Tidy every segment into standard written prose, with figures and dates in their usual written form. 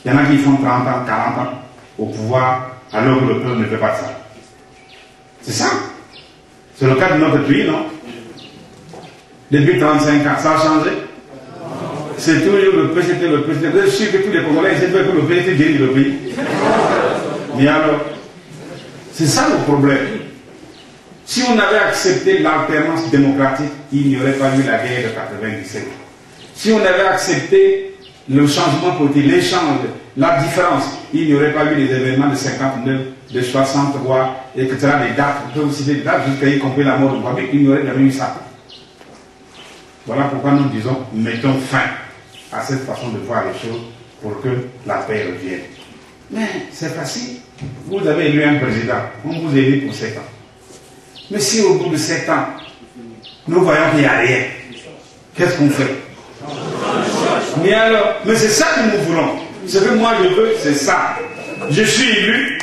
Il y en a qui font 30 ans, 40 ans au pouvoir, alors que le peuple ne fait pas ça. C'est ça. C'est le cas de notre pays, non? Depuis 35 ans, ça a changé. C'est toujours le PCT, le PCT. Vous êtes sûr que tous les Congolais essaient de faire que le PCT dirige le pays. Mais alors, c'est ça le problème. Si on avait accepté l'alternance démocratique, il n'y aurait pas eu la guerre de 97. Si on avait accepté le changement politique, l'échange, la différence, il n'y aurait pas eu les événements de 59, de 63, etc., les dates, on peut aussi citer des dates, jusqu'à y compris la mort de Bobby, il n'y aurait jamais eu ça. Voilà pourquoi nous disons, mettons fin à cette façon de voir les choses pour que la paix revienne. Mais c'est facile. Vous avez élu un président, on vous élit pour 7 ans. Mais si au bout de 7 ans, nous voyons qu'il n'y a rien, qu'est-ce qu'on fait? Mais alors, mais c'est ça que nous voulons. Ce que moi je veux, c'est ça. Je suis élu,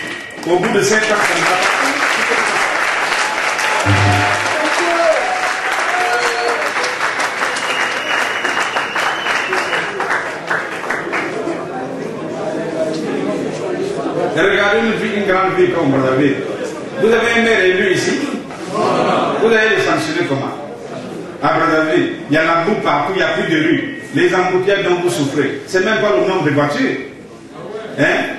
au bout de 7 ans, ça ne va pas. Regardez une grande ville comme Brazzaville. Vous avez un maire élu ici. Vous allez le sanctionner comment? À Brazzaville, il y a la boue partout, il n'y a plus de rue. Les embouteillages dont vous souffrez, c'est même pas le nombre de voitures. Hein?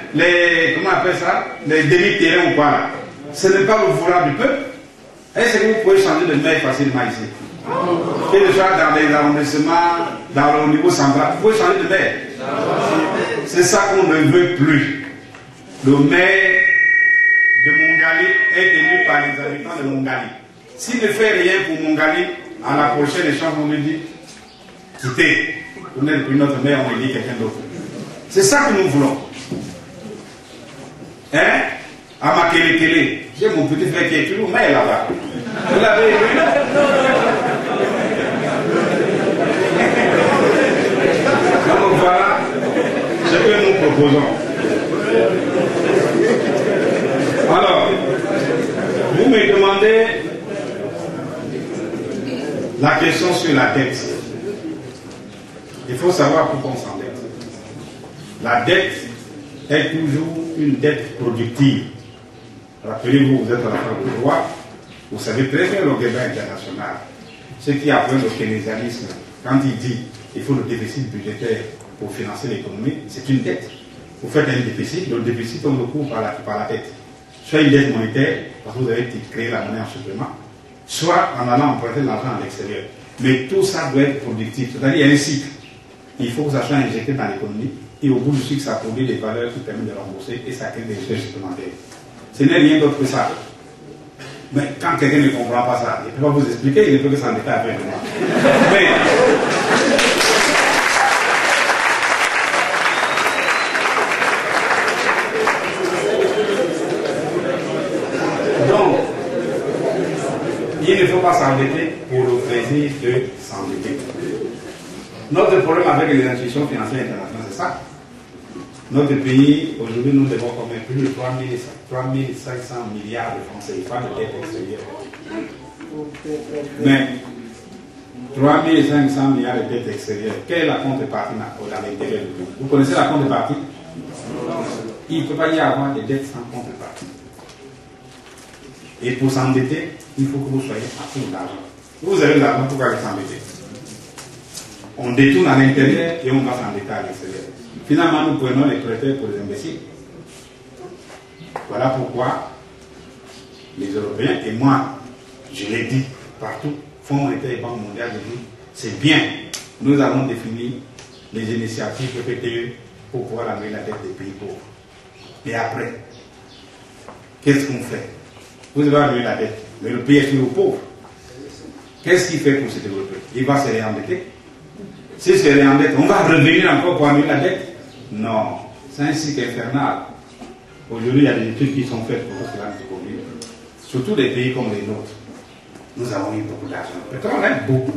Comment on appelle ça? Les demi-terrains ou quoi là. Ce n'est pas le vouloir du peuple. Est-ce que vous pouvez changer de maire facilement ici? Que ce soit dans les arrondissements, dans le niveau central, vous pouvez changer de maire. C'est ça qu'on ne veut plus. Le maire de Mongali est élu par les habitants de Mongali. S'il ne fait rien pour Mongali, à la prochaine échange, on lui dit quittez. Vous n'êtes plus notre maire, on élit quelqu'un d'autre. C'est ça que nous voulons. Hein? À Makelekele, j'ai mon petit frère qui est toujours maire là-bas. Vous l'avez élu? Donc voilà ce que nous proposons. Alors, vous me demandez la question sur la dette. Il faut savoir pourquoi on s'endette. La dette est toujours une dette productive. Rappelez-vous, vous êtes à la fac de droit, vous savez très bien le débat international. Ce qui apprennent le keynésianisme, quand il dit qu'il faut le déficit budgétaire pour financer l'économie, c'est une dette. Vous faites un déficit, le déficit on le couvre par la dette. Soit une dette monétaire, parce que vous avez créé la monnaie en supplément, soit en allant emprunter l'argent à l'extérieur. Mais tout ça doit être productif, c'est-à-dire il y a un cycle. Il faut que ça soit injecté dans l'économie, et au bout du cycle, ça produit des valeurs qui permettent de rembourser, et ça crée des richesses supplémentaires. Ce n'est rien d'autre que ça. Mais quand quelqu'un ne comprend pas ça, il ne peut pas vous expliquer, il ne peut que s'endetter avec moi. Mais, donc, il ne faut pas s'endetter pour le plaisir de s'endetter. Notre problème avec les institutions financières internationales, c'est ça. Notre pays, aujourd'hui, nous devons combien? Plus de 3 500 milliards de francs CFA de dette extérieure. Mais 3 500 milliards de dette extérieure, quelle est la contrepartie à l'intérieur du pays? Vous connaissez la contrepartie? Il ne peut pas y avoir de dettes sans contrepartie. Et pour s'endetter, il faut que vous soyez à court d'argent. Vous avez de l'argent, pourquoi vous s'endettez? On détourne à l'intérieur et on va s'endetter à l'extérieur. Finalement, nous prenons les prêteurs pour les imbéciles. Voilà pourquoi les Européens, et moi, je l'ai dit partout, Fonds monétaire et Banque mondiale, je dis, c'est bien, nous allons définir les initiatives PPTE pour pouvoir amener la dette des pays pauvres. Et après, qu'est-ce qu'on fait? Vous avez amené la dette, mais le pays est toujours pauvre. Qu'est-ce qu'il fait pour se développer? Il va se réendetter. S'il se réendette, on va revenir encore pour annuler la dette? Non, c'est un cycle infernal. Aujourd'hui, il y a des études qui sont faites pour que cela ne se produise. Surtout des pays comme les nôtres. Nous avons eu beaucoup d'argent. Pétrole, on a beaucoup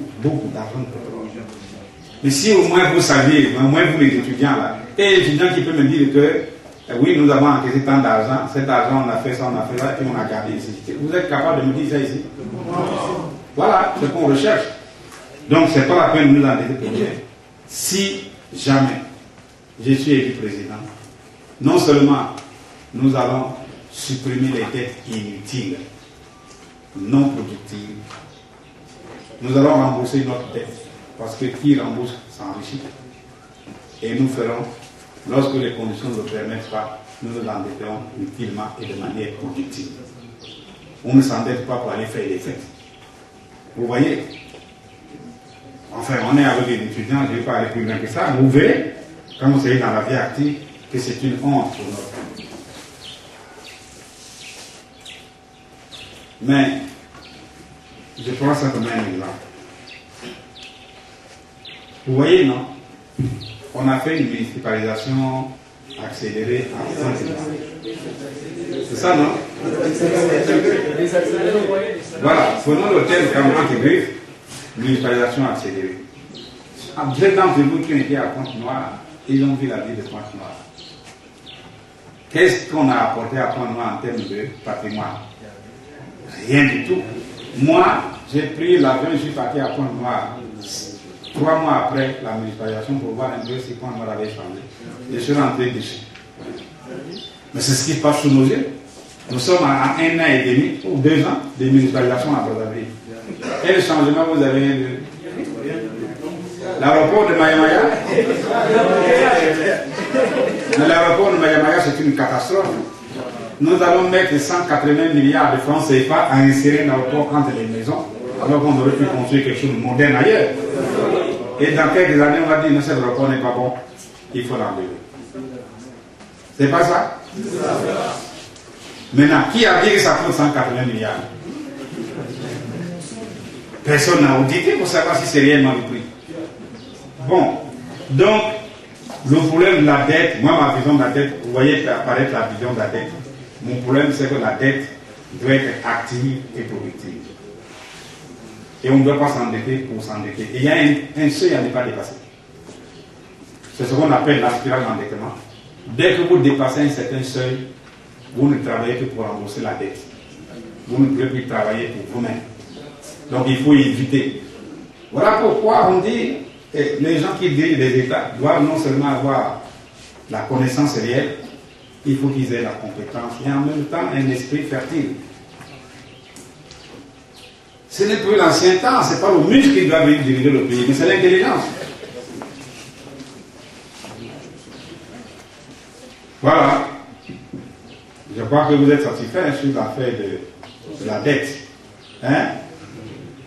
d'argent de pétrole. Mais si au moins vous saviez, au moins vous les étudiants là, et l'étudiant qui peut me dire que oui, nous avons encaissé tant d'argent, cet argent on a fait ça, et puis on a gardé ici. Vous êtes capable de me dire ça ici? Voilà ce qu'on recherche. Donc c'est pas la peine de nous endetter pour rien. Si jamais je suis élu président, non seulement nous allons supprimer les dettes inutiles, non productives, nous allons rembourser notre dette, parce que qui rembourse s'enrichit. Et nous ferons, lorsque les conditions ne le permettent pas, nous nous endetterons utilement et de manière productive. On ne s'endette pas pour aller faire des fêtes. Vous voyez? Enfin, on est avec les étudiants, je ne vais pas aller plus loin que ça. Vous verrez, quand vous serez dans la vie active, que c'est une honte pour notre pays. Mais, je prends simplement un exemple. Vous voyez, non? On a fait une municipalisation accélérée à Saint-Étienne. C'est ça, non? Voilà, prenons le thème Cameroun qui griffe, municipalisation accélérée. Deux d'entre vous qui ont été à Pointe-Noire, ils ont vu la ville de Pointe-Noire. Qu'est-ce qu'on a apporté à Pointe-Noire en termes de patrimoine? Rien du tout. Moi, j'ai pris l'avion, je suis parti à Pointe-Noire 3 mois après la municipalisation pour voir un peu si Pointe-Noire avait changé. Je suis rentré d'ici. Mais c'est ce qui se passe sous nos yeux. Nous sommes à 1 an et demi ou 2 ans de municipalisation à Brazzaville. Quel changement vous avez eu? L'aéroport de Mayamaya? L'aéroport de Mayamaya, c'est une catastrophe. Nous allons mettre 180 milliards de francs CFA à insérer l'aéroport entre les maisons, alors qu'on aurait pu construire quelque chose de moderne ailleurs. Et dans quelques années, on va dire, non, cet aéroport n'est pas bon, il faut l'enlever. C'est pas ça? Maintenant, qui a dit que ça coûte 180 milliards? Personne n'a audité pour savoir si c'est réellement le prix. Bon, donc, le problème de la dette, moi, ma vision de la dette, vous voyez apparaître la vision de la dette. Mon problème, c'est que la dette doit être active et productive. Et on ne doit pas s'endetter pour s'endetter. Et il y a un seuil à ne pas dépasser. C'est ce qu'on appelle la spirale d'endettement. Dès que vous dépassez un certain seuil, vous ne travaillez que pour rembourser la dette. Vous ne pouvez plus travailler pour vous-même. Donc il faut éviter. Voilà pourquoi on dit que les gens qui dirigent les États doivent non seulement avoir la connaissance réelle, il faut qu'ils aient la compétence et en même temps un esprit fertile. Ce n'est plus l'ancien temps, ce n'est pas le muscle qui doit venir diriger le pays, mais c'est l'intelligence. Voilà. Je crois que vous êtes satisfait sur l'affaire de la dette. Hein?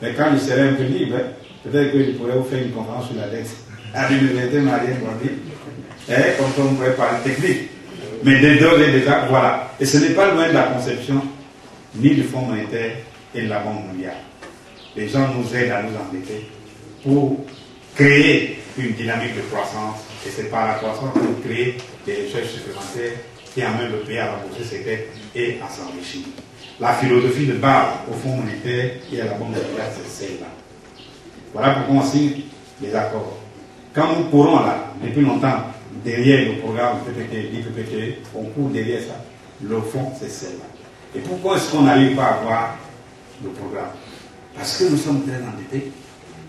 Mais quand il serait un peu libre, peut-être que je pourrais vous faire une conférence sur la dette. À l'université Marie-Bondi. Comme ça, on pourrait parler technique. Mais d'ores et déjà, voilà. Et ce n'est pas loin de la conception ni du Fonds monétaire et de la Banque mondiale. Les gens nous aident à nous endetter pour créer une dynamique de croissance. Et c'est par la croissance qu'on crée des recherches supplémentaires qui amènent le pays à rembourser ses dettes et à s'enrichir. La philosophie de base au Fonds monétaire et à la Banque mondiale, c'est celle-là. Voilà pourquoi on signe les accords. Quand nous courons là, depuis longtemps, derrière le programme PPT, l'IPPT, on court derrière ça. Le fond, c'est celle-là. Et pourquoi est-ce qu'on n'arrive pas à avoir le programme? Parce que nous sommes très endettés,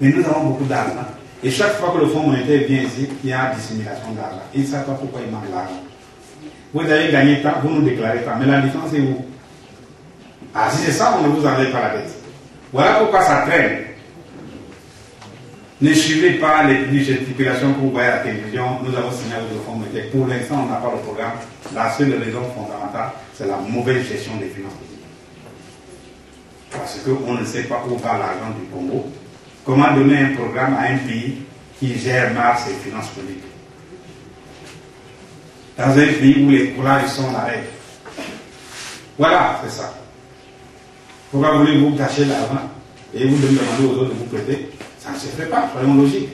mais nous avons beaucoup d'argent. Et chaque fois que le Fonds monétaire vient ici, il y a dissimulation d'argent. Ils ne savent pas pourquoi il manque l'argent. Vous allez gagner tant, vous nous déclarez tant, mais la différence est où? Ah, si c'est ça, on ne vous enlève pas la dette. Voilà pourquoi ça traîne. Ne suivez pas les gesticulations que vous voyez à la télévision. Nous avons signé avec le Fonds monétaire. Pour l'instant, on n'a pas le programme. La seule raison fondamentale, c'est la mauvaise gestion des finances publiques. Parce qu'on ne sait pas où va l'argent du Congo. Comment donner un programme à un pays qui gère mal ses finances publiques? Dans un pays où les courages sont la règle. Voilà, c'est ça. Pourquoi voulez-vous cacher l'argent et vous demandez aux autres de vous prêter? Ça ne se fait pas, soyons logiques.